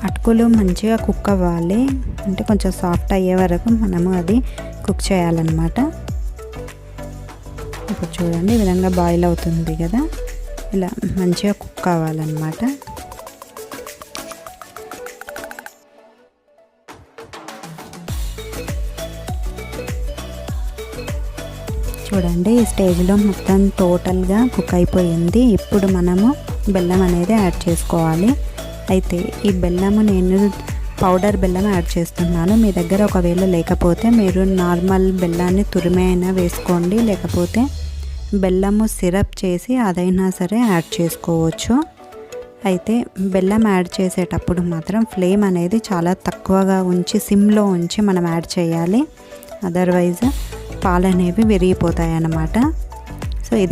అటుకులు మంచిగా కుక్ అవ్వాలి, అంటే కొంచెం సాఫ్ట్ అయ్యే వరకు మనము అది కుక్ చేయాలన్నమాట. ఇప్పుడు చూడండి ఈ విధంగా బాయిల్ అవుతుంది కదా, ఇలా మంచిగా కుక్ అవ్వాలన్నమాట. చూడండి ఈ స్టేజ్లో మొత్తం టోటల్గా కుక్ అయిపోయింది. ఇప్పుడు మనము బెల్లం అనేది యాడ్ చేసుకోవాలి. అయితే ఈ బెల్లము నేను పౌడర్ బెల్లం యాడ్ చేస్తున్నాను. మీ దగ్గర ఒకవేళ లేకపోతే మీరు నార్మల్ బెల్లాన్ని తురిమి అయినా వేసుకోండి, లేకపోతే బెల్లము సిరప్ చేసి అదైనా సరే యాడ్ చేసుకోవచ్చు. అయితే బెల్లం యాడ్ చేసేటప్పుడు మాత్రం ఫ్లేమ్ అనేది చాలా తక్కువగా ఉంచి సిమ్లో ఉంచి మనం యాడ్ చేయాలి, అదర్వైజ్ పాలు అనేవి విరిగిపోతాయి అన్నమాట. సో ఇది